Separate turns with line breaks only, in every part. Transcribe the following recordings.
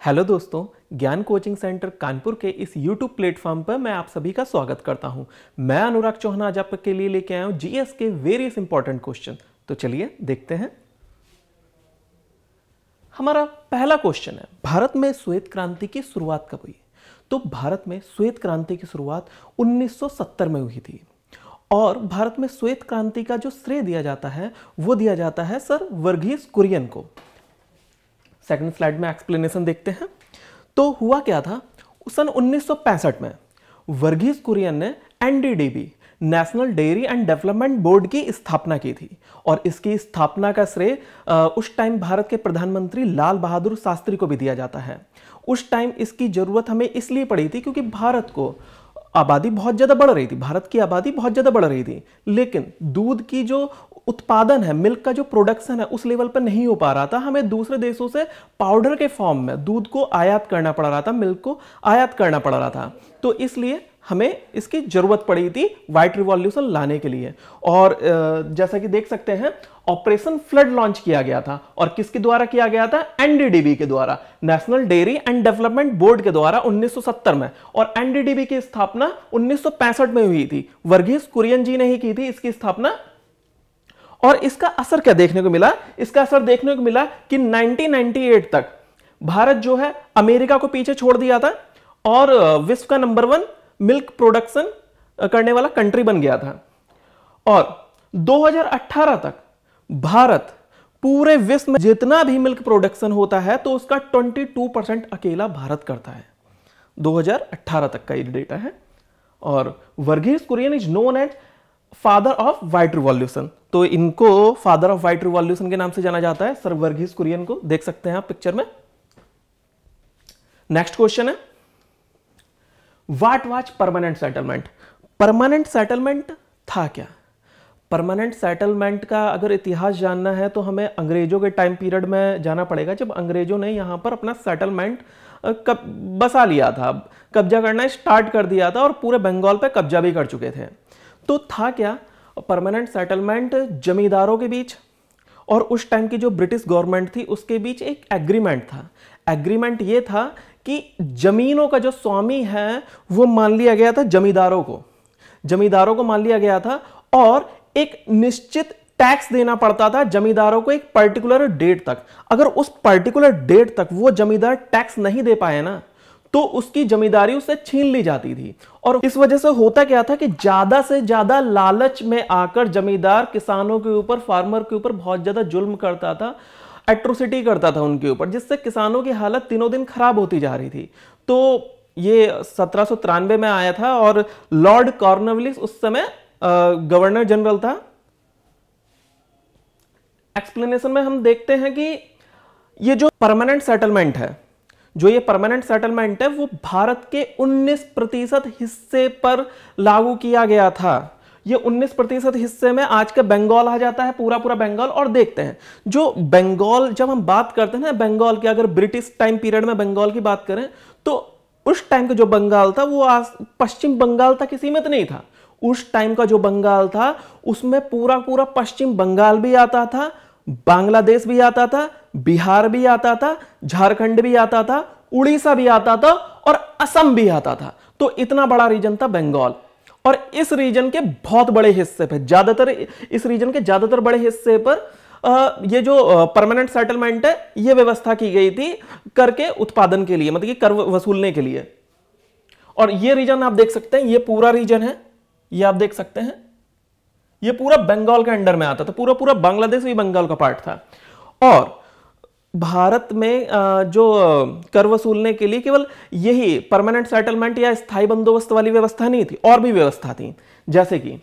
Hello दोस्तों, ज्ञान coaching centre Kanpur के इस YouTube प्लेटफॉर्म पर मैं आप सभी का स्वागत करता हूं। मैं अनुराग चौहान आज आपके लिए लेके आया हूं जीएस के वेरियस इंपॉर्टेंट क्वेश्चन। तो चलिए देखते हैं। हमारा पहला क्वेश्चन है, भारत में श्वेत क्रांति की शुरुआत कब हुई? तो भारत में श्वेत क्रांति की शुरुआत 1970 में हुई थी और भारत में श्वेत क्रांति का जो श्रेय दिया जाता है वो दिया जाता है सर वर्गीस कुरियन को। सेकंड स्लाइड में एक्सप्लेनेशन देखते हैं। तो हुआ क्या था, सन 1965 में वर्गीस कुरियन ने NDDB national dairy and development board की स्थापना की थी और इसकी स्थापना का श्रेय उस टाइम भारत के प्रधानमंत्री लाल बहादुर शास्त्री को भी दिया जाता है। उस टाइम इसकी जरूरत हमें इसलिए पड़ी थी क्योंकि भारत को आबादी बहुत ज्यादा बढ़ रही थी, भारत की आबादी बहुत ज्यादा बढ़ रही थी, लेकिन दूध की जो उत्पादन है, मिल्क का जो प्रोडक्शन है उस लेवल पर नहीं हो पा रहा था। हमें दूसरे देशों से पाउडर के फॉर्म में दूध को आयात करना पड़ रहा था, मिल्क को आयात करना पड़ रहा था। तो इसलिए हमें इसकी जरूरत पड़ी थी व्हाइट रिवॉल्यूशन लाने के लिए। और जैसा कि देख सकते हैं ऑपरेशन फ्लड लॉन्च किया गया था और किसके द्वारा किया गया था? एनडीडीबी के द्वारा, national dairy and development board के द्वारा 1970 में। और एनडीडीबी की स्थापना 1965 में हुई थी, वर्गीस कुरियन जी ने ही की थी इसकी स्थापना। और इसका असर क्या देखने को मिला? इसका असर देखने को मिला कि 1998 तक भारत जो है अमेरिका को पीछे छोड़ दिया था और विश्व का नंबर 1 मिल्क प्रोडक्शन करने वाला कंट्री बन गया था। और 2018 तक भारत पूरे विश्व में जितना भी मिल्क प्रोडक्शन होता है तो उसका 22% अकेला भारत करता है। 2018 तक का ये डेटा है। और Verghese Kurien is known as father of white revolution, तो इनको फादर ऑफ व्हाइट रिवॉल्यूशन के नाम से जाना जाता है, सर वर्गीस कुरियन को। देख सकते हैं आप पिक्चर में। नेक्स्ट क्वेश्चन है, what was permanent settlement? Permanent settlement था क्या? परमानेंट सेटलमेंट का अगर इतिहास जानना है तो हमें अंग्रेजों के टाइम पीरियड में जाना पड़ेगा, जब अंग्रेजों ने यहां पर अपना सेटलमेंट बसा लिया था, कब्जा करना स्टार्ट कर दिया था और पूरे बंगाल पे कब्जा भी कर चुके थे। तो था क्या परमानेंट सेटलमेंट? जमींदारों के बीच और उस टाइम की जो ब्रिटिश गवर्नमेंट थी उसके बीच एक एग्रीमेंट था। एग्रीमेंट ये था कि जमीनों का जो स्वामी है वो मान लिया गया था जमींदारों को मान लिया गया था और एक निश्चित टैक्स देना पड़ता था जमींदारों को एक पर्टिकुलर डेट तक। अगर उस पर्टिकुलर डेट तक वो जमींदार टैक्स नहीं दे पाए ना तो उसकी जमींदारी उससे छीन ली जाती थी। और इस वजह से होता क्या था कि ज्यादा से ज्यादा लालच में आकर जमींदार किसानों के ऊपर, फार्मर के ऊपर बहुत ज्यादा जुल्म करता था, एट्रोसिटी करता था उनके ऊपर, जिससे किसानों की हालत दिनों दिन खराब होती जा रही थी। तो ये 1793 में आया था और लॉर्ड कॉर्नवालिस उस समय गवर्नर जनरल था। एक्सप्लेनेशन में हम देखते हैं कि ये जो परमानेंट सेटलमेंट है, वो भारत के 19% हिस्से पर लागू किया गया था। ये 19% हिस्से में आज का बंगाल आ जाता है, पूरा बंगाल। और देखते हैं जो बंगाल, जब हम बात करते हैं ना बंगाल की, अगर ब्रिटिश टाइम पीरियड में बंगाल की बात करें तो उस टाइम का जो बंगाल था वो पश्चिम बंगाल तक सीमित नहीं था। उस टाइम का जो बंगाल था उसमें पूरा पश्चिम बंगाल भी आता था, बांग्लादेश भी आता था, बिहार भी आता था, झारखंड भी आता था, उड़ीसा भी आता था और असम भी आता था। तो इतना बड़ा रीजन था बंगाल। और इस रीजन के बहुत बड़े हिस्से पे, इस रीजन के ज्यादातर बड़े हिस्से पर ये जो परमानेंट सेटलमेंट है ये व्यवस्था की गई थी कर के उत्पादन के लिए, मतलब कि कर वसूलने के लिए। और ये रीजन आप देख सकते हैं, ये पूरा रीजन है, ये आप देख सकते हैं, ये पूरा बंगाल के अंडर में आता था, पूरा बांग्लादेश भी बंगाल का पार्ट था। और भारत में जो कर वसूलने के लिए केवल यही परमानेंट सेटलमेंट या स्थायी बंदोबस्त वाली व्यवस्था नहीं थी, और भी व्यवस्था थी। जैसे कि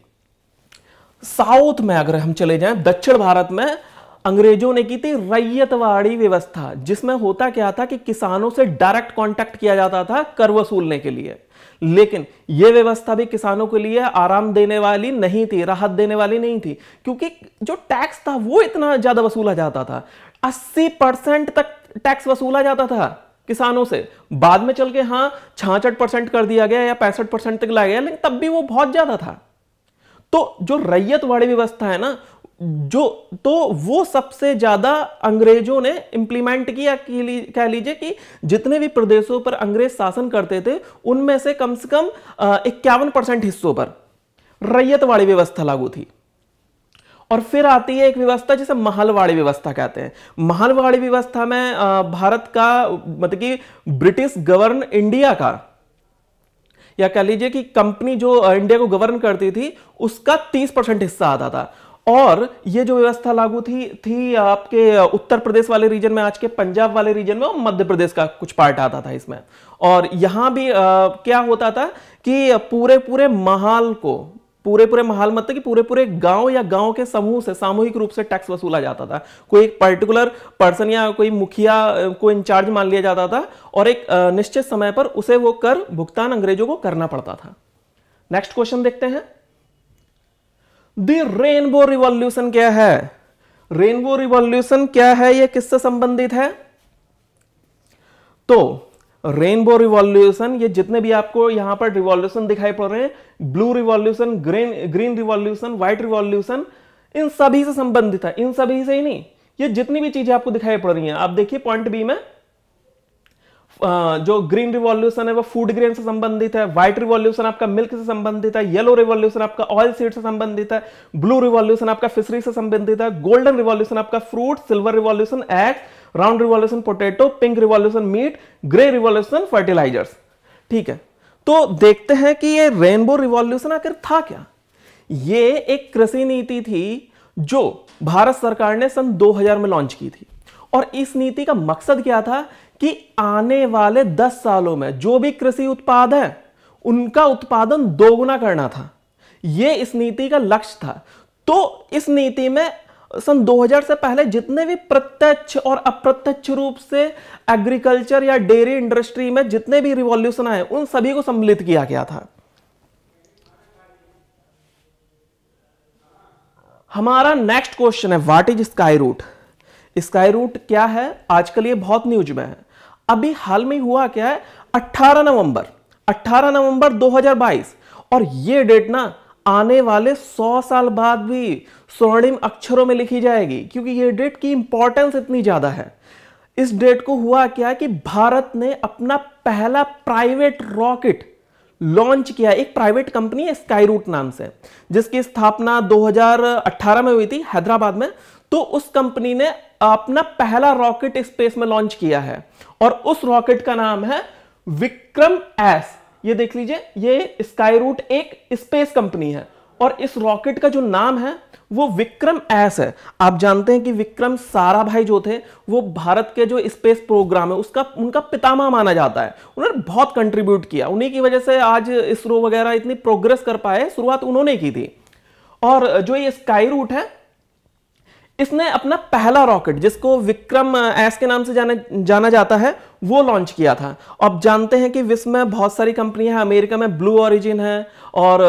साउथ में अगर हम चले जाएं, दक्षिण भारत में अंग्रेजों ने की थी रैयतवाड़ी व्यवस्था, जिसमें होता क्या था कि किसानों से डायरेक्ट कांटेक्ट किया जाता था कर वसूलने के लिए। लेकिन यह व्यवस्था भी किसानों के लिए आराम देने वाली नहीं थी, राहत देने वाली नहीं थी, क्योंकि जो टैक्स था वो इतना ज्यादा वसूला जाता था। 80% तक टैक्स वसूला जाता था किसानों से। बाद में चल के 66% कर दिया गया या 65% तक लाया गया, लेकिन तब भी वो बहुत ज्यादा था। तो जो रैयतवाड़ी व्यवस्था है ना, जो तो वो सबसे ज्यादा अंग्रेजों ने इंप्लीमेंट किया, कह लीजिए कि जितने भी प्रदेशों पर अंग्रेज शासन करते थे उनमें से कम 51% हिस्सों पर रैयतवाड़ी व्यवस्था लागू थी। और फिर आती है एक व्यवस्था जिसे महलवाड़ी व्यवस्था कहते हैं। महलवाड़ी व्यवस्था में भारत का मतलब कि ब्रिटिश गवर्न इंडिया का, या कह लीजिए कि कंपनी जो इंडिया को गवर्न करती थी उसका 30% हिस्सा आता था। और ये जो व्यवस्था लागू थी आपके उत्तर प्रदेश वाले रीजन में, आज के पंजाब वाले रीजन में, और मध्य प्रदेश का कुछ पार्ट आता था इसमें। और यहां भी क्या होता था कि पूरे महाल मतलब कि पूरे गांव या गांव के समूह से सामूहिक रूप से टैक्स वसूला जाता था। कोई एक पर्टिकुलर पर्सन या कोई मुखिया को इंचार्ज मान लिया जाता था और एक निश्चित समय पर उसे वो कर भुगतान अंग्रेजों को करना पड़ता था। नेक्स्ट क्वेश्चन देखते हैं। द रेनबो रिवॉल्यूशन क्या है? रेनबो रिवॉल्यूशन क्या है, यह किससे संबंधित है? तो रेनबो रिवॉल्यूशन, ये जितने भी आपको यहां पर रिवॉल्यूशन दिखाई पड़ रहे हैं, blue revolution, green revolution, white revolution, इन सभी से संबंधित है। इन सभी से ही नहीं, ये जितनी भी चीजें आपको दिखाई पड़ रही हैं, आप देखिए पॉइंट बी में जो ग्रीन रिवॉल्यूशन है वो फूड ग्रेन से संबंधित है, व्हाइट रिवॉल्यूशन आपका मिल्क से संबंधित है, येलो रिवॉल्यूशन आपका ऑयल सीड से संबंधित है, ब्लू रिवॉल्यूशन आपका फिशरी से संबंधित है, गोल्डन रिवॉल्यूशन आपका fruit, silver revolution egg, round revolution potato, pink revolution meat, grey revolution fertilizers. ठीक है, तो देखते हैं कि ये रेनबो रिवॉल्यूशन आखिर था क्या। ये एक कृषि नीति थी जो भारत सरकार ने सन 2000 में लॉन्च की थी। और इस नीति का मकसद क्या था कि आने वाले 10 सालों में जो भी कृषि उत्पाद है उनका उत्पादन दोगुना करना था। यह इस नीति का लक्ष्य था। तो इस नीति में सन 2000 से पहले जितने भी प्रत्यक्ष और अप्रत्यक्ष रूप से एग्रीकल्चर या डेयरी इंडस्ट्री में जितने भी रिवॉल्यूशन आए उन सभी को सम्मिलित किया गया था। हमारा नेक्स्ट क्वेश्चन है, what is Skyroot? Skyroot क्या है? आजकल ये बहुत न्यूज में है। अभी हाल में हुआ क्या है, 18 नवंबर 2022, और ये डेट ना आने वाले 100 साल बाद भी स्वर्णिम अक्षरों में लिखी जाएगी, क्योंकि ये डेट की इंपॉर्टेंस इतनी ज्यादा है। इस डेट को हुआ क्या कि भारत ने अपना पहला प्राइवेट रॉकेट लॉन्च किया। एक प्राइवेट कंपनी है स्काई रूट नाम से, जिसकी स्थापना 2018 में हुई थी हैदराबाद में। तो उस कंपनी ने अपना पहला रॉकेट स्पेस में लॉन्च किया है, और उस रॉकेट का नाम है विक्रम एस। ये देख लीजिए, ये स्काई रूट एक स्पेस कंपनी है, और इस रॉकेट का जो नाम है वो विक्रम एस है। आप जानते हैं कि विक्रम साराभाई जो थे वो भारत के जो स्पेस प्रोग्राम है उसका उनका पितामह माना जाता है। उन्होंने बहुत कंट्रीब्यूट किया, उन्हीं की वजह से आज इसरो वगैरह इतनी प्रोग्रेस कर पाए। शुरुआत उन्होंने की थी। और जो ये स्काई रूट है, इसने अपना पहला रॉकेट, जिसको विक्रम एस के नाम से जाना जाता है, वो लॉन्च किया था। अब जानते हैं कि विश्व में बहुत सारी कंपनियां हैं। अमेरिका में ब्लू ओरिजिन है, और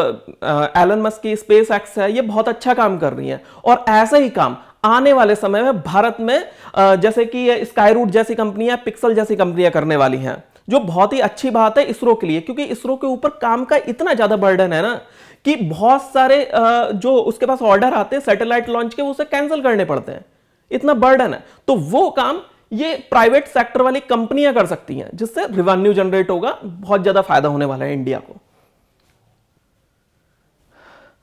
एलन मस्क की स्पेस एक्स है, ये बहुत अच्छा काम कर रही है। और ऐसा ही काम आने वाले समय में भारत में जैसे कि स्काई रूट जैसी कंपनियां, पिक्सल जैसी कंपनियां करने वाली हैं, जो बहुत ही अच्छी बात है इसरो के लिए, क्योंकि इसरो के ऊपर काम का इतना ज्यादा बर्डन है ना कि बहुत सारे जो उसके पास ऑर्डर आते हैं सैटेलाइट लॉन्च के, वो उसे कैंसिल करने पड़ते हैं, इतना बर्डन है। तो वो काम ये प्राइवेट सेक्टर वाली कंपनियां कर सकती हैं, जिससे रेवेन्यू जनरेट होगा, बहुत ज्यादा फायदा होने वाला है इंडिया को।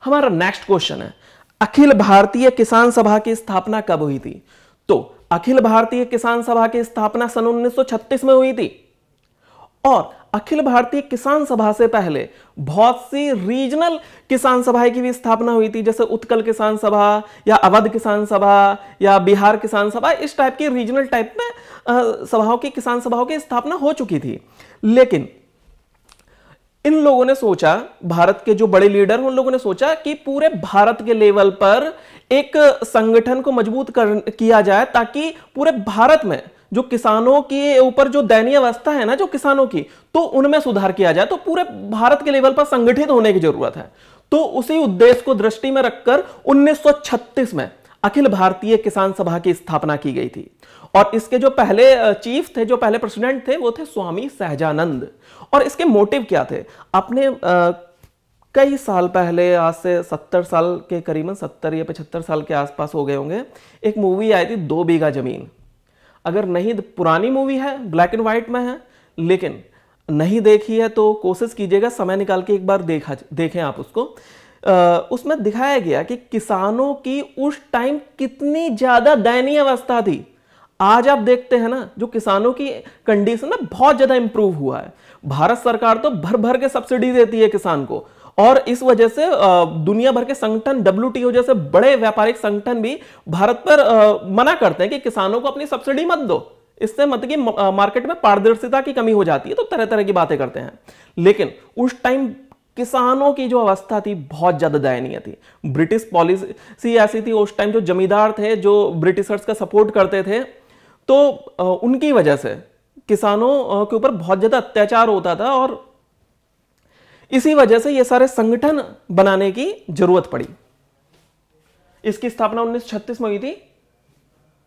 हमारा नेक्स्ट क्वेश्चन है, अखिल भारतीय किसान सभा की स्थापना कब हुई थी? तो अखिल भारतीय किसान सभा की स्थापना सन 1936 में हुई थी। और अखिल भारतीय किसान सभा से पहले बहुत सी रीजनल किसान सभाएं की भी स्थापना हुई थी, जैसे उत्कल किसान सभा या अवध किसान सभा या बिहार किसान सभा। इस टाइप की रीजनल टाइप में किसान सभाओं की स्थापना हो चुकी थी। लेकिन इन लोगों ने सोचा, भारत के जो बड़े लीडर हैं उन लोगों ने सोचा कि पूरे भारत के लेवल पर एक संगठन को मजबूत किया जाए, ताकि पूरे भारत में जो किसानों के ऊपर जो दयनीय अवस्था है ना जो किसानों की, तो उनमें सुधार किया जाए। तो पूरे भारत के लेवल पर संगठित होने की जरूरत है। तो उसी उद्देश्य को दृष्टि में रखकर 1936 में अखिल भारतीय किसान सभा की स्थापना की गई थी। और इसके जो पहले चीफ थे, जो पहले प्रेसिडेंट थे, वो थे स्वामी सहजानंद। और इसके मोटिव क्या थे? अपने कई साल पहले, आज से 70 साल के करीबन, 70 या 75 साल के आसपास हो गए होंगे, एक मूवी आई थी 2 बीघा जमीन। अगर नहीं, पुरानी मूवी है, ब्लैक एंड व्हाइट में है, लेकिन नहीं देखी है तो कोशिश कीजिएगा समय निकाल के एक बार देखें आप उसको। उसमें दिखाया गया कि किसानों की उस टाइम कितनी ज्यादा दयनीय अवस्था थी। आज आप देखते हैं ना, जो किसानों की कंडीशन ना बहुत ज्यादा इंप्रूव हुआ है। भारत सरकार तो भर भर के सब्सिडी देती है किसान को, और इस वजह से दुनिया भर के संगठन, WTO जैसे बड़े व्यापारिक संगठन भी भारत पर मना करते हैं कि किसानों को अपनी सब्सिडी मत दो, इससे मतलब कि मार्केट में पारदर्शिता की कमी हो जाती है, तो तरह तरह की बातें करते हैं। लेकिन उस टाइम किसानों की जो अवस्था थी बहुत ज्यादा दयनीय थी। ब्रिटिश पॉलिसी ऐसी थी उस टाइम, जो जमींदार थे जो ब्रिटिशर्स का सपोर्ट करते थे, तो उनकी वजह से किसानों के ऊपर बहुत ज्यादा अत्याचार होता था, और इसी वजह से ये सारे संगठन बनाने की जरूरत पड़ी। इसकी स्थापना 1936 में हुई थी।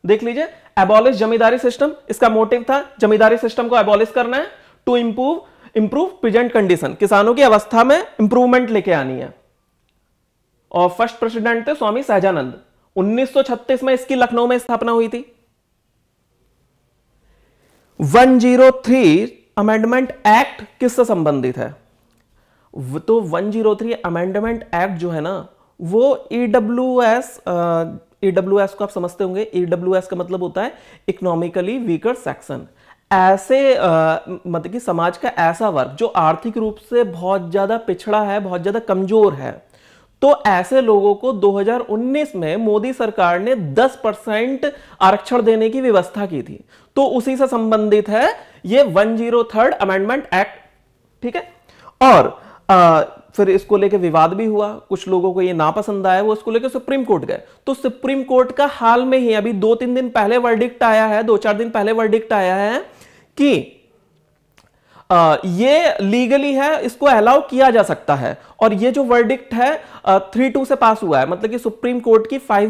देख लीजिए, एबॉलिश जमींदारी सिस्टम, इसका मोटिव था जमींदारी सिस्टम को एबॉलिश करना है, टू इंप्रूव प्रेजेंट कंडीशन, किसानों की अवस्था में इंप्रूवमेंट लेके आनी है। और फर्स्ट प्रेसिडेंट थे स्वामी सहजानंद। 1936 में इसकी लखनऊ में स्थापना हुई थी। 103 अमेंडमेंट एक्ट किससे संबंधित है? तो 103 अमेंडमेंट एक्ट जो है ना, वो ईडब्ल्यूएस को आप समझते होंगे। ईडब्ल्यूएस का मतलब होता है इकोनॉमिकली वीकर सेक्शन। ऐसे मतलब कि समाज का ऐसा वर्ग जो आर्थिक रूप से बहुत ज्यादा पिछड़ा है, बहुत ज्यादा कमजोर है, तो ऐसे लोगों को 2019 में मोदी सरकार ने 10% आरक्षण देने की व्यवस्था की थी। तो उसी से संबंधित है ये 103 अमेंडमेंट एक्ट, ठीक है। और फिर इसको लेके विवाद भी हुआ, कुछ लोगों को ये नापसंद आया, वो इसको लेके सुप्रीम कोर्ट गए। तो सुप्रीम कोर्ट का हाल में ही अभी 2-3 दिन पहले वर्डिक्ट आया है, 2-4 दिन पहले वर्डिक्ट आया है कि ये लीगली है, इसको अलाउ किया जा सकता है। और ये जो वर्डिक्ट है 3-2 से पास हुआ है, मतलब कि सुप्रीम कोर्ट की 5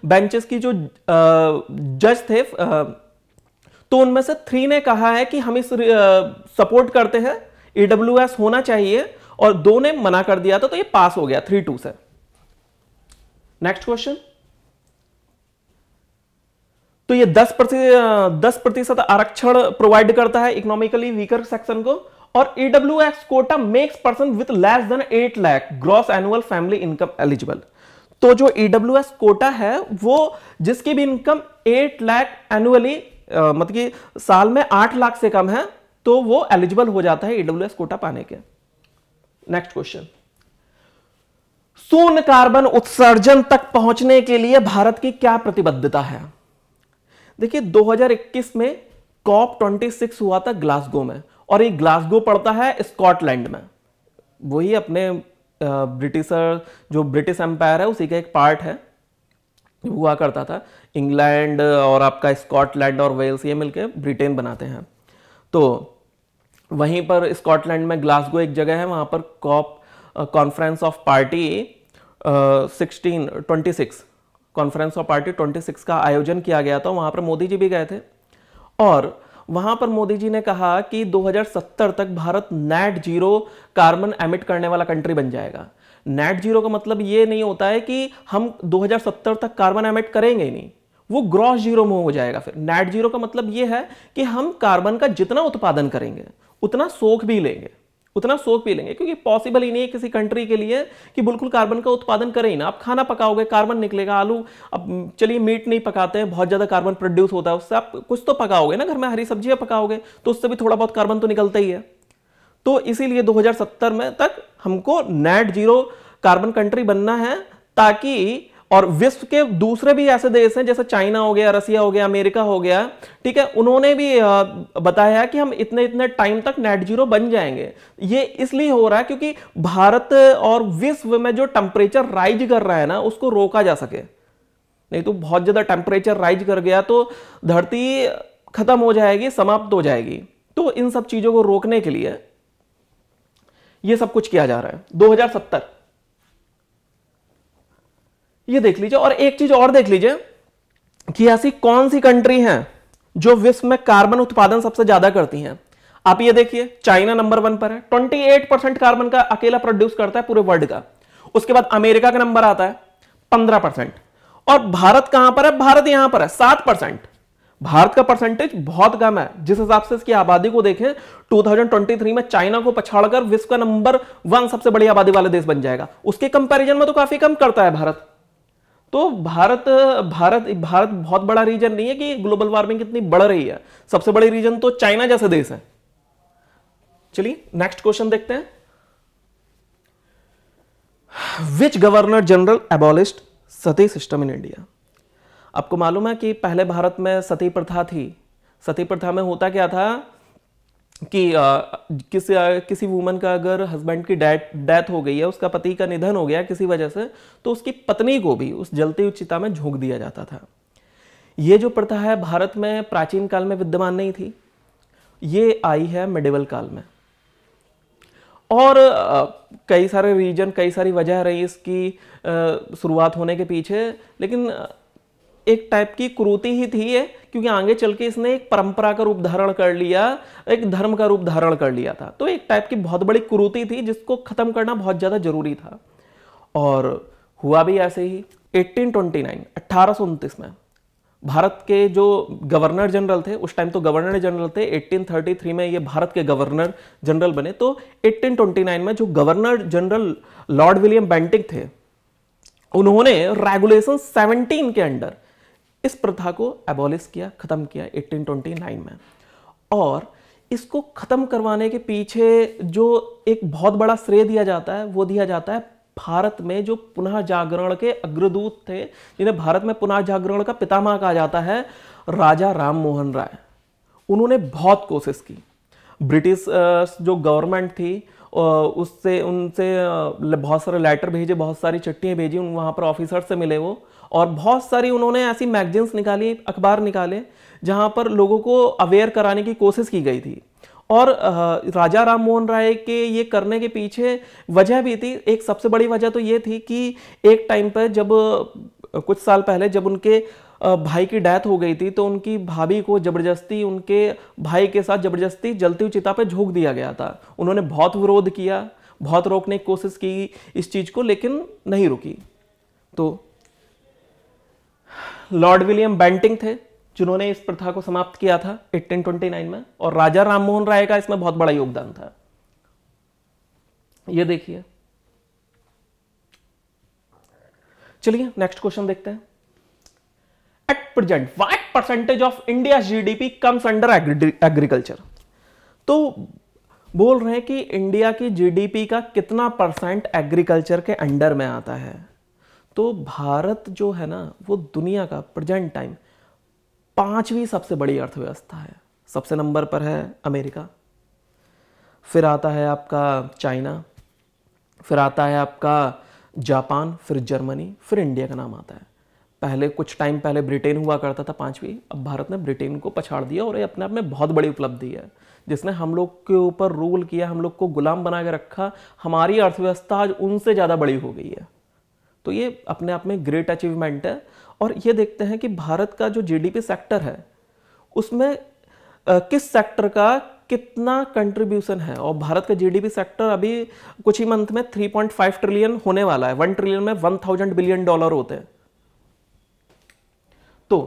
बेंचेस की जो जज थे, तो उनमें से 3 ने कहा है कि हम इस सपोर्ट करते हैं, ईडब्ल्यूएस होना चाहिए, और 2 ने मना कर दिया था, तो ये पास हो गया 3-2 से। Next question. तो ये 10% आरक्षण प्रोवाइड करता है इकोनॉमिकली वीकर सेक्शन को, और EWS quota makes person with less than 8 lakh gross annual family income eligible. तो जो ईडब्ल्यूएस कोटा है, वो जिसकी भी इनकम 8 लाख एनुअली, मतलब कि साल में 8 लाख से कम है, तो वो एलिजिबल हो जाता है ईडब्ल्यूएस कोटा पाने के। Next question. शून्य कार्बन उत्सर्जन तक पहुंचने के लिए भारत की क्या प्रतिबद्धता है? देखिए, 2021 में COP26 हुआ था ग्लासगो में, और ये ग्लासगो पड़ता है स्कॉटलैंड में। वही अपने जो ब्रिटिश एम्पायर है उसी का एक पार्ट है, हुआ करता था। इंग्लैंड और आपका स्कॉटलैंड और वेल्स ये मिलके ब्रिटेन बनाते हैं। तो वहीं पर स्कॉटलैंड में ग्लासगो एक जगह है, वहां पर conference of party 26 conference of party 26 का आयोजन किया गया था। वहां पर मोदी जी भी गए थे, और वहां पर मोदी जी ने कहा कि 2070 तक Bharat net zero carbon emit करने वाला कंट्री बन जाएगा। नेट जीरो का मतलब ये नहीं होता है कि हम 2070 तक कार्बन एमिट करेंगे ही नहीं, वो ग्रॉस जीरो में हो जाएगा। फिर नेट जीरो का मतलब ये है कि हम कार्बन का जितना उत्पादन करेंगे उतना सोख भी लेंगे, क्योंकि पॉसिबल ही नहीं है किसी कंट्री के लिए कि बिल्कुल कार्बन का उत्पादन करें ही ना। आप खाना पकाओगे, कार्बन निकलेगा। आलू, अब चलिए मीट नहीं पकाते हैं, बहुत ज्यादा कार्बन प्रोड्यूस होता है उससे, आप कुछ तो पकाओगे ना, घर में हरी सब्जियां पकाओगे तो उससे भी थोड़ा बहुत कार्बन तो निकलता ही है। तो इसीलिए 2070 में तक हमको नेट जीरो कार्बन कंट्री बनना है, ताकि, और विश्व के दूसरे भी ऐसे देश हैं जैसे चाइना हो गया, रसिया हो गया, अमेरिका हो गया, ठीक है, उन्होंने भी बताया कि हम इतने इतने टाइम तक नेट जीरो बन जाएंगे। ये इसलिए हो रहा है क्योंकि भारत और विश्व में जो टेम्परेचर राइज कर रहा है ना, उसको रोका जा सके। नहीं तो बहुत ज्यादा टेम्परेचर राइज कर गया तो धरती खत्म हो जाएगी, समाप्त हो जाएगी। तो इन सब चीजों को रोकने के लिए ये सब कुछ किया जा रहा है। 2070 ये देख लीजिए। और एक चीज और देख लीजिए कि ऐसी कौन सी कंट्री हैं जो विश्व में कार्बन उत्पादन सबसे ज्यादा करती हैं। आप ये देखिए, चाइना नंबर 1 पर है, 28% कार्बन का अकेला प्रोड्यूस करता है पूरे वर्ल्ड का। उसके बाद अमेरिका का नंबर आता है 15%। और भारत कहां पर है? भारत यहां पर है 7%। भारत का परसेंटेज बहुत कम है। जिस हिसाब से इसकी आबादी को देखें, 2023 में चाइना को पछाड़कर विश्व का नंबर 1 सबसे बड़ी आबादी वाला देश बन जाएगा। उसके कंपैरिजन में तो काफी कम करता है भारत। तो भारत बहुत बड़ा रीजन नहीं है कि ग्लोबल वार्मिंग कितनी बढ़ रही है। सबसे बड़ी रीजन तो चाइना जैसे देश है। चलिए नेक्स्ट क्वेश्चन देखते हैं। Which governor general abolished sati system in India? आपको मालूम है कि पहले भारत में सती प्रथा थी। सती प्रथा में होता क्या था कि किसी वुमन का अगर हस्बैंड की डेथ हो गई है, उसका पति का निधन हो गया किसी वजह से, तो उसकी पत्नी को भी उस जलती हुई चिता में झोंक दिया जाता था। ये जो प्रथा है भारत में प्राचीन काल में विद्यमान नहीं थी, ये आई है मिडिवल काल में। और कई सारे रीजन, कई सारी वजह रही इसकी शुरुआत होने के पीछे, लेकिन एक टाइप की कुरीति ही थी ये, क्योंकि आगे चल के इसने एक परंपरा का रूप धारण कर लिया, एक धर्म का रूप धारण कर लिया था। तो एक टाइप की बहुत बड़ी कुरीति थी जिसको खत्म करना बहुत ज्यादा जरूरी था। और हुआ भी ऐसे ही। 1829 में भारत के जो गवर्नर जनरल थे, उस टाइम तो गवर्नर जनरल थे, 1833 में ये भारत के गवर्नर जनरल बने। तो 1829 में जो governor general Lord William Bentinck थे, उन्होंने रेगुलेशन 17 के अंडर इस प्रथा को एबॉलिश किया, खत्म किया 1829 में। और इसको खत्म करवाने के पीछे जो एक बहुत बड़ा श्रेय दिया जाता है, वो दिया जाता है भारत में जो पुनः जागरण के अग्रदूत थे, जिन्हें भारत में पुनः जागरण का पितामह कहा जाता है, राजा राम मोहन राय। उन्होंने बहुत कोशिश की। ब्रिटिश जो गवर्नमेंट थी उनसे बहुत सारे लेटर भेजे, बहुत सारी चिट्ठियां भेजी, वहां पर ऑफिसर से मिले वो, और बहुत सारी उन्होंने ऐसी मैगजीन्स निकाली, अखबार निकाले, जहां पर लोगों को अवेयर कराने की कोशिश की गई थी। और राजा राम मोहन राय के ये करने के पीछे वजह भी थी। एक सबसे बड़ी वजह तो ये थी कि एक टाइम पर जब कुछ साल पहले जब उनके भाई की डेथ हो गई थी, तो उनकी भाभी को जबरदस्ती उनके भाई के साथ जबरदस्ती जलती हुई चिता पे झोंक दिया गया था। उन्होंने बहुत विरोध किया, बहुत रोकने की कोशिश की इस चीज को, लेकिन नहीं रुकी। तो लॉर्ड विलियम बेंटिक थे जिन्होंने इस प्रथा को समाप्त किया था 1829 में, और राजा राम मोहन राय का इसमें बहुत बड़ा योगदान था। ये देखिए। चलिए नेक्स्ट क्वेश्चन देखते हैं। At present, what percentage of India's GDP comes under agriculture? तो बोल रहे हैं कि इंडिया की जीडीपी का कितना परसेंट एग्रीकल्चर के अंडर में आता है। तो भारत जो है ना, वो दुनिया का प्रेजेंट टाइम 5वीं सबसे बड़ी अर्थव्यवस्था है। सबसे नंबर पर है अमेरिका, फिर आता है आपका चाइना, फिर आता है आपका जापान, फिर जर्मनी, फिर इंडिया का नाम आता है। पहले कुछ टाइम पहले ब्रिटेन हुआ करता था 5वीं, अब भारत ने ब्रिटेन को पछाड़ दिया, और ये अपने आप में बहुत बड़ी उपलब्धि है, जिसने हम लोग के ऊपर रूल किया, हम लोग को गुलाम बना के रखा। हमारी अर्थव्यवस्था आज उनसे ज़्यादा बड़ी हो गई है। तो ये अपने आप में ग्रेट अचीवमेंट है। और ये देखते हैं कि भारत का जो जीडीपी सेक्टर है, उसमें किस सेक्टर का कितना कंट्रीब्यूशन है। और भारत का जीडीपी सेक्टर अभी कुछ ही मंथ में 3.5 ट्रिलियन होने वाला है। 1 ट्रिलियन में 1000 बिलियन डॉलर होते हैं। तो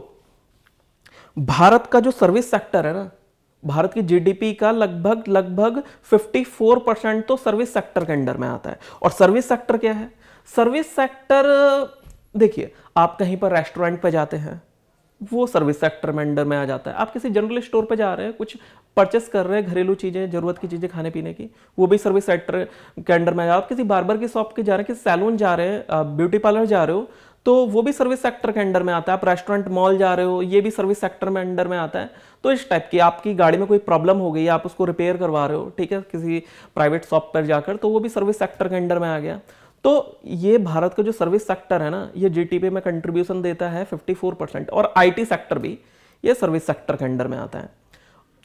भारत का जो सर्विस सेक्टर है ना, भारत की जीडीपी का लगभग 54% तो सर्विस सेक्टर के अंडर में आता है। और सर्विस सेक्टर क्या है? सर्विस सेक्टर देखिए, आप कहीं पर रेस्टोरेंट पे जाते हैं, वो सर्विस सेक्टर में अंडर में आ जाता है। आप किसी जनरल स्टोर पे जा रहे हैं, कुछ परचेस कर रहे हैं, घरेलू चीजें, जरूरत की चीजें खाने पीने की, वो भी सर्विस सेक्टर के अंडर में आ जाता है। आप किसी बार्बर की शॉप के जा रहे हैं, किसी सैलून जा रहे हैं, ब्यूटी पार्लर जा रहे हो, तो वो भी सर्विस सेक्टर के अंडर में आता है। आप रेस्टोरेंट, मॉल जा रहे हो, ये भी सर्विस सेक्टर में अंडर में आता है। तो इस टाइप की आपकी गाड़ी में कोई प्रॉब्लम हो गई, आप उसको रिपेयर करवा रहे हो, ठीक है, किसी प्राइवेट शॉप पर जाकर, तो वो भी सर्विस सेक्टर के अंडर में आ गया। तो ये भारत का जो सर्विस सेक्टर है ना, ये जीडीपी में कंट्रीब्यूशन देता है 54%। और आईटी सेक्टर भी ये सर्विस सेक्टर के अंडर में आता है।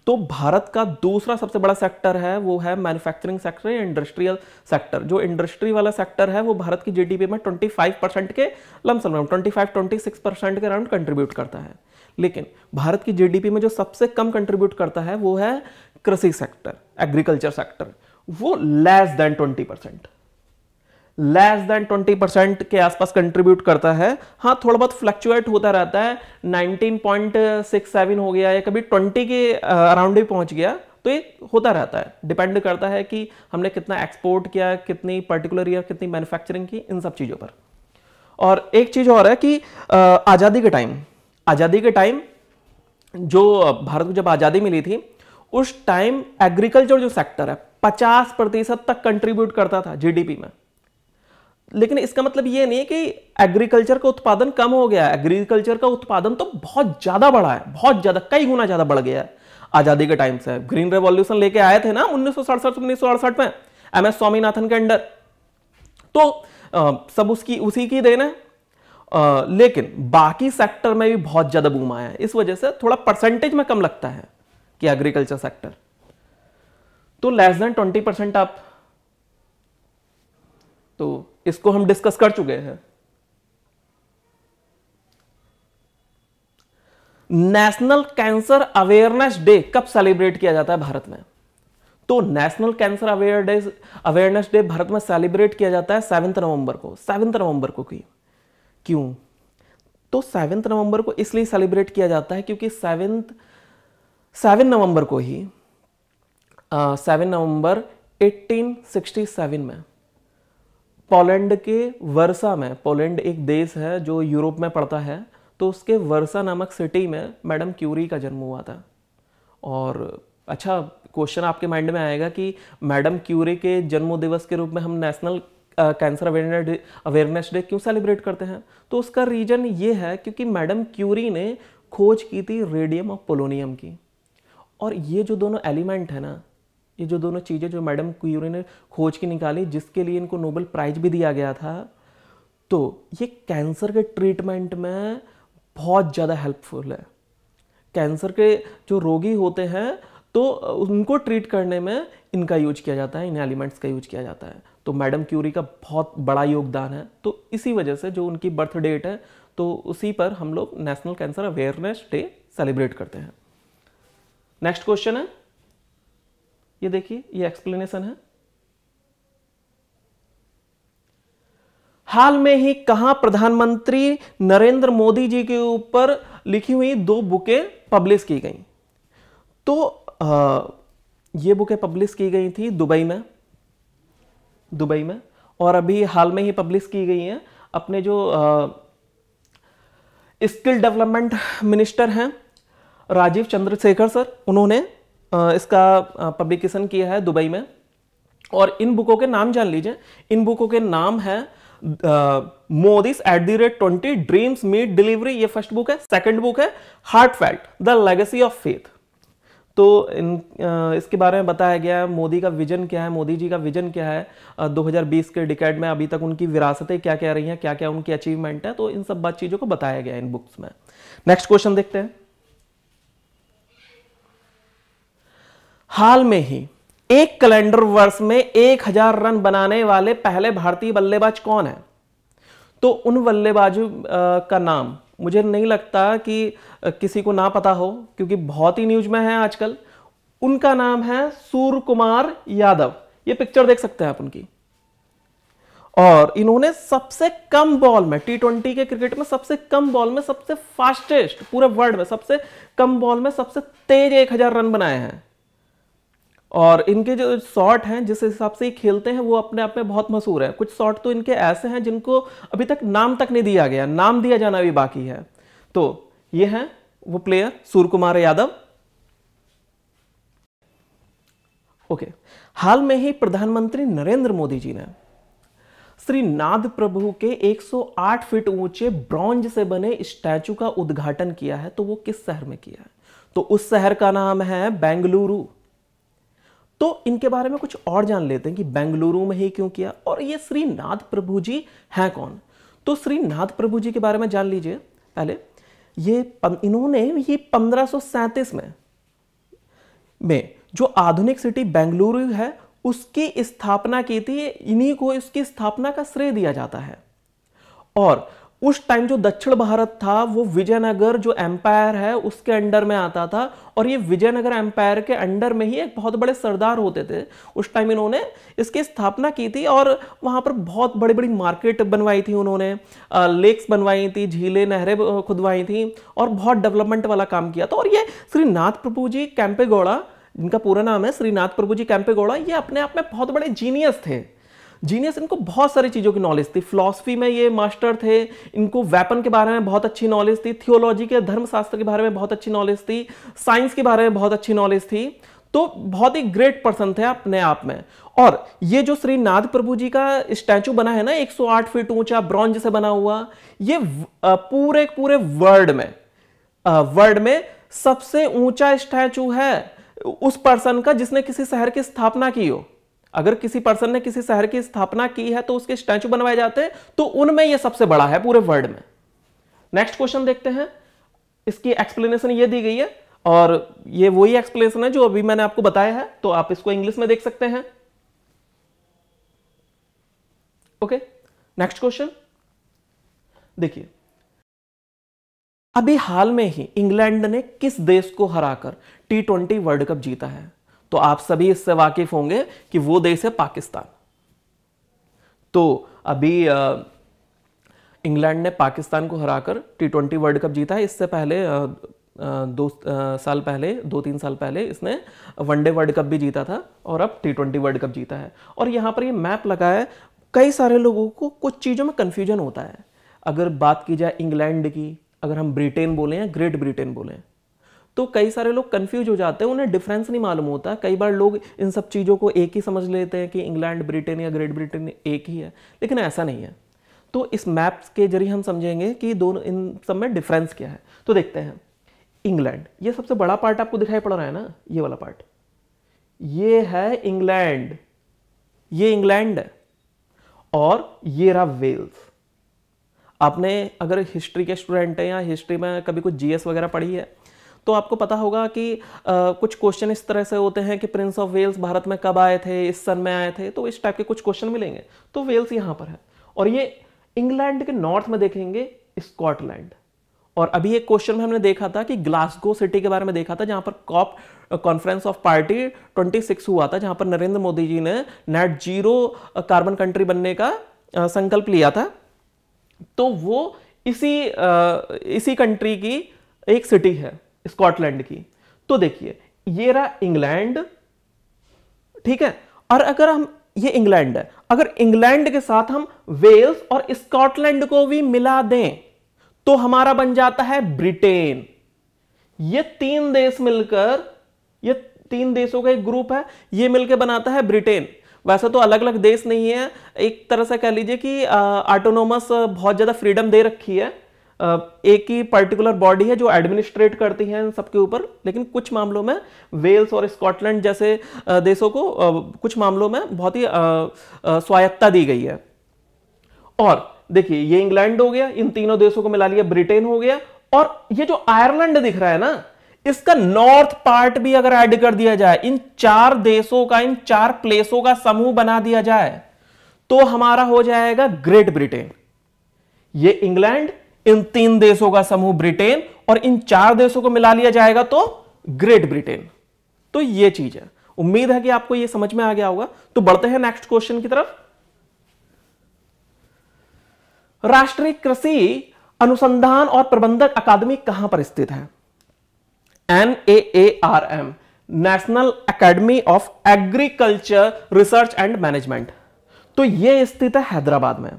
तो भारत का दूसरा सबसे बड़ा सेक्टर है वो है मैन्युफैक्चरिंग सेक्टर या इंडस्ट्रियल सेक्टर। जो इंडस्ट्री वाला सेक्टर है वो भारत की जीडीपी में 25% के लमसम 25-26% के अराउंड कंट्रीब्यूट करता है। लेकिन भारत की जीडीपी में जो सबसे कम कंट्रीब्यूट करता है वो है कृषि सेक्टर, एग्रीकल्चर सेक्टर, वो लेस देन 20% के आसपास कंट्रीब्यूट करता है। हाँ, थोड़ा बहुत फ्लक्चुएट होता रहता है, 19.67 हो गया या कभी 20 के अराउंड ही पहुंच गया, तो ये होता रहता है, डिपेंड करता है कि हमने कितना एक्सपोर्ट किया, कितनी पर्टिकुलर ईयर कितनी मैन्युफैक्चरिंग की, इन सब चीज़ों पर। और एक चीज़ और है कि आज़ादी के टाइम जो भारत को जब आज़ादी मिली थी, उस टाइम एग्रीकल्चर जो सेक्टर है 50% तक कंट्रीब्यूट करता था जीडीपी में। लेकिन इसका मतलब ये नहीं है कि एग्रीकल्चर का उत्पादन कम हो गया है। एग्रीकल्चर का उत्पादन तो बहुत ज्यादा बढ़ा है, बहुत ज्यादा, कई गुना ज्यादा बढ़ गया है आजादी के टाइम से। ग्रीन रेवोल्यूशन लेके आए थे ना 1967 में MS स्वामीनाथन के अंडर, तो सब उसी की देन है। लेकिन बाकी सेक्टर में भी बहुत ज्यादा बूम आया है, इस वजह से थोड़ा परसेंटेज में कम लगता है कि एग्रीकल्चर सेक्टर तो लेस देन 20% आप, तो इसको हम डिस्कस कर चुके हैं। नेशनल कैंसर अवेयरनेस डे कब सेलिब्रेट किया जाता है भारत में? तो national cancer awareness day Bharat में सेलिब्रेट किया जाता है 7 नवंबर को। 7 नवंबर को क्यों? तो 7 नवंबर को इसलिए सेलिब्रेट किया जाता है क्योंकि 7 नवंबर को ही 7 नवंबर 1867 में पोलैंड के वर्सा में, पोलैंड एक देश है जो यूरोप में पड़ता है, तो उसके वर्सा नामक सिटी में मैडम क्यूरी का जन्म हुआ था। और अच्छा क्वेश्चन आपके माइंड में आएगा कि मैडम क्यूरी के जन्म दिवस के रूप में हम नेशनल कैंसर अवेयरनेस डे क्यों सेलिब्रेट करते हैं? तो उसका रीजन ये है क्योंकि मैडम क्यूरी ने खोज की थी रेडियम और पोलोनियम की। और ये जो दोनों एलिमेंट है ना, ये जो दोनों चीज़ें जो मैडम क्यूरी ने खोज की निकाली, जिसके लिए इनको नोबेल प्राइज भी दिया गया था, तो ये कैंसर के ट्रीटमेंट में बहुत ज़्यादा हेल्पफुल है। कैंसर के जो रोगी होते हैं तो उनको ट्रीट करने में इनका यूज किया जाता है, इन एलिमेंट्स का यूज किया जाता है। तो मैडम क्यूरी का बहुत बड़ा योगदान है। तो इसी वजह से जो उनकी बर्थ डेट है, तो उसी पर हम लोग national cancer awareness day celebrate करते हैं। नेक्स्ट क्वेश्चन है, ये देखिए, ये एक्सप्लेनेशन है। हाल में ही कहां प्रधानमंत्री नरेंद्र मोदी जी के ऊपर लिखी हुई 2 बुकें पब्लिश की गई? तो ये बुकें पब्लिश की गई थी दुबई में, और अभी हाल में ही पब्लिश की गई हैं अपने जो स्किल डेवलपमेंट मिनिस्टर हैं राजीव चंद्रशेखर सर, उन्होंने इसका पब्लिकेशन किया है दुबई में। और इन बुकों के नाम जान लीजिए। इन बुकों के नाम है मोदीज @20 ड्रीम्स मीट डिलीवरी, ये फर्स्ट बुक है। सेकंड बुक है heartfelt the legacy of faith. तो इसके बारे में बताया गया है मोदी का विजन क्या है, मोदी जी का विजन क्या है 2020 के डिकेड में, अभी तक उनकी विरासतें क्या क्या रही हैं, क्या क्या उनकी अचीवमेंट है। तो इन सब बात चीजों को बताया गया है इन बुक्स में। नेक्स्ट क्वेश्चन देखते हैं। हाल में ही एक कैलेंडर वर्ष में 1000 रन बनाने वाले पहले भारतीय बल्लेबाज कौन है? तो उन बल्लेबाजों का नाम मुझे नहीं लगता कि किसी को ना पता हो, क्योंकि बहुत ही न्यूज में है आजकल। उनका नाम है सूर्य कुमार यादव। ये पिक्चर देख सकते हैं आप उनकी। और इन्होंने सबसे कम बॉल में, T20 के क्रिकेट में सबसे कम बॉल में, सबसे फास्टेस्ट पूरे वर्ल्ड में सबसे कम बॉल में सबसे तेज 1000 रन बनाए हैं। और इनके जो शॉट हैं, जिस हिसाब से खेलते हैं, वो अपने आप में बहुत मशहूर है। कुछ शॉट तो इनके ऐसे हैं जिनको अभी तक नाम तक नहीं दिया गया, नाम दिया जाना भी बाकी है। तो ये हैं वो प्लेयर सूर्य कुमार यादव। ओके, हाल में ही प्रधानमंत्री नरेंद्र मोदी जी ने श्री नाद प्रभु के 108 फीट ऊंचे ब्रॉन्ज से बने स्टैचू का उद्घाटन किया है। तो वो किस शहर में किया है? तो उस शहर का नाम है बेंगलुरु। तो इनके बारे में कुछ और जान लेते हैं कि बेंगलुरु में ही क्यों किया, और ये श्री नाद प्रभु जी हैं कौन? तो श्री नाद प्रभु जी के बारे में जान लीजिए पहले। इन्होंने ये 1537 में जो आधुनिक सिटी बेंगलुरु है उसकी स्थापना की थी। इन्हीं को इसकी स्थापना का श्रेय दिया जाता है। और उस टाइम जो दक्षिण भारत था वो विजयनगर जो एम्पायर है उसके अंडर में आता था, और ये विजयनगर एम्पायर के अंडर में ही एक बहुत बड़े सरदार होते थे। उस टाइम इन्होंने इसकी स्थापना की थी और वहां पर बहुत बड़ी बड़ी मार्केट बनवाई थी उन्होंने, लेक्स बनवाई थी, झीलें नहरें खुदवाई थी और बहुत डेवलपमेंट वाला काम किया था। और ये श्री नाथ प्रभु जी कैंपेगौड़ा, जिनका पूरा नाम है श्री नाथ प्रभु जी कैंपेगौड़ा, ये अपने आप में बहुत बड़े जीनियस थे। जीनियस, इनको बहुत सारी चीज़ों की नॉलेज थी। फिलॉसफी में ये मास्टर थे, इनको वेपन के बारे में बहुत अच्छी नॉलेज थी, थियोलॉजी के धर्मशास्त्र के बारे में बहुत अच्छी नॉलेज थी, साइंस के बारे में बहुत अच्छी नॉलेज थी। तो बहुत ही ग्रेट पर्सन थे अपने आप में। और ये जो श्री नाथ प्रभु जी का स्टैचू बना है ना, 108 फीट ऊंचा ब्रॉन्ज से बना हुआ, ये पूरे पूरे वर्ल्ड में सबसे ऊंचा स्टैचू है उस पर्सन का जिसने किसी शहर की स्थापना की हो। अगर किसी पर्सन ने किसी शहर की स्थापना की है तो उसके स्टैचू बनवाए जाते हैं, तो उनमें यह सबसे बड़ा है पूरे वर्ल्ड में। नेक्स्ट क्वेश्चन देखते हैं। इसकी एक्सप्लेनेशन ये दी गई है और ये वही एक्सप्लेनेशन है जो अभी मैंने आपको बताया है, तो आप इसको इंग्लिश में देख सकते हैं। ओके, नेक्स्ट क्वेश्चन देखिए, अभी हाल में ही इंग्लैंड ने किस देश को हराकर T20 वर्ल्ड कप जीता है? तो आप सभी इससे वाकिफ होंगे कि वो देश है पाकिस्तान। तो अभी इंग्लैंड ने पाकिस्तान को हराकर T20 वर्ल्ड कप जीता है। इससे पहले 2-3 साल पहले इसने वनडे वर्ल्ड कप भी जीता था और अब T20 वर्ल्ड कप जीता है। और यहां पर ये मैप लगा है, कई सारे लोगों को कुछ चीजों में कंफ्यूजन होता है। अगर बात की जाए इंग्लैंड की, अगर हम ब्रिटेन बोलें या ग्रेट ब्रिटेन बोलें, तो कई सारे लोग कंफ्यूज हो जाते हैं, उन्हें डिफरेंस नहीं मालूम होता। कई बार लोग इन सब चीज़ों को एक ही समझ लेते हैं कि इंग्लैंड, ब्रिटेन या ग्रेट ब्रिटेन एक ही है, लेकिन ऐसा नहीं है। तो इस मैप्स के जरिए हम समझेंगे कि दोनों, इन सब में डिफरेंस क्या है। तो देखते हैं, इंग्लैंड, ये सबसे बड़ा पार्ट आपको दिखाई पड़ रहा है ना, ये वाला पार्ट, ये है इंग्लैंड, ये इंग्लैंड है और ये रहा वेल्स। आपने अगर हिस्ट्री के स्टूडेंट हैं या हिस्ट्री में कभी कुछ जीएस वगैरह पढ़ी है तो आपको पता होगा कि कुछ क्वेश्चन इस तरह से होते हैं कि प्रिंस ऑफ वेल्स भारत में कब आए थे, इस सन में आए थे, तो इस टाइप के कुछ क्वेश्चन मिलेंगे। तो वेल्स यहां पर है और ये इंग्लैंड के नॉर्थ में देखेंगे स्कॉटलैंड। और अभी एक क्वेश्चन में हमने देखा था कि ग्लासगो सिटी के बारे में देखा था, जहां पर कॉप कॉन्फ्रेंस ऑफ पार्टी 26 हुआ था, जहां पर नरेंद्र मोदी जी ने नेट जीरो कार्बन कंट्री बनने का संकल्प लिया था। तो वो इसी कंट्री की एक सिटी है, स्कॉटलैंड की। तो देखिए, ये रहा इंग्लैंड, ठीक है। और अगर हम, ये इंग्लैंड है, अगर इंग्लैंड के साथ हम वेल्स और स्कॉटलैंड को भी मिला दें तो हमारा बन जाता है ब्रिटेन। ये तीन देश मिलकर, ये तीन देशों का एक ग्रुप है, ये मिलकर बनाता है ब्रिटेन। वैसे तो अलग अलग देश नहीं है, एक तरह से कह लीजिए कि ऑटोनोमस बहुत ज्यादा फ्रीडम दे रखी है, एक ही पर्टिकुलर बॉडी है जो एडमिनिस्ट्रेट करती है इन सबके ऊपर। लेकिन कुछ मामलों में वेल्स और स्कॉटलैंड जैसे देशों को कुछ मामलों में बहुत ही स्वायत्तता दी गई है। और देखिए, ये इंग्लैंड हो गया, इन तीनों देशों को मिला लिया ब्रिटेन हो गया। और ये जो आयरलैंड दिख रहा है ना, इसका नॉर्थ पार्ट भी अगर ऐड कर दिया जाए, इन चार देशों का, इन चार प्लेसों का समूह बना दिया जाए तो हमारा हो जाएगा ग्रेट ब्रिटेन। ये इंग्लैंड, इन तीन देशों का समूह ब्रिटेन और इन चार देशों को मिला लिया जाएगा तो ग्रेट ब्रिटेन। तो ये चीज है। उम्मीद है कि आपको ये समझ में आ गया होगा। तो बढ़ते हैं नेक्स्ट क्वेश्चन की तरफ। राष्ट्रीय कृषि अनुसंधान और प्रबंधक अकादमी कहां पर स्थित है? NAARM, national academy of agriculture research and management. तो यह स्थित है हैदराबाद में।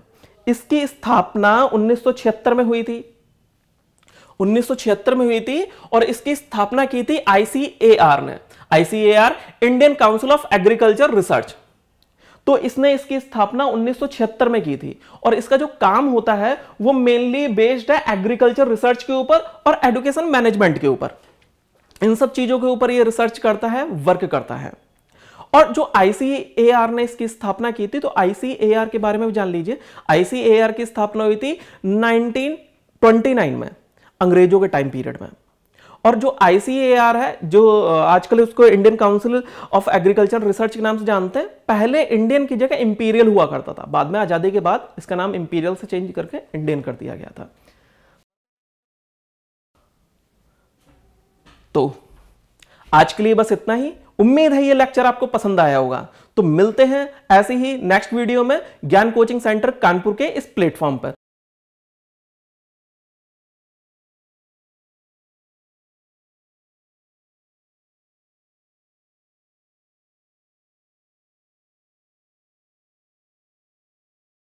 इसकी स्थापना 1976 में हुई थी, 1976 में हुई थी और इसकी स्थापना की थी ICAR ने, ICAR Indian council of agriculture research. तो इसने इसकी स्थापना 1976 में की थी और इसका जो काम होता है वो मेनली बेस्ड है एग्रीकल्चर रिसर्च के ऊपर और एजुकेशन मैनेजमेंट के ऊपर। इन सब चीजों के ऊपर ये रिसर्च करता है, वर्क करता है। और जो ICAR ने इसकी स्थापना की थी, तो ICAR के बारे में भी जान लीजिए। ICAR की स्थापना हुई थी 1929 में, अंग्रेजों के टाइम पीरियड में। और जो ICAR है, जो आजकल उसको Indian council of agriculture research के नाम से जानते हैं, पहले इंडियन की जगह इंपीरियल हुआ करता था, बाद में आजादी के बाद इसका नाम इंपीरियल से चेंज करके इंडियन कर दिया गया था। तो आज के लिए बस इतना ही। उम्मीद है ये लेक्चर आपको पसंद आया होगा। तो मिलते हैं ऐसे ही नेक्स्ट वीडियो में ज्ञान कोचिंग सेंटर कानपुर के इस प्लेटफॉर्म पर।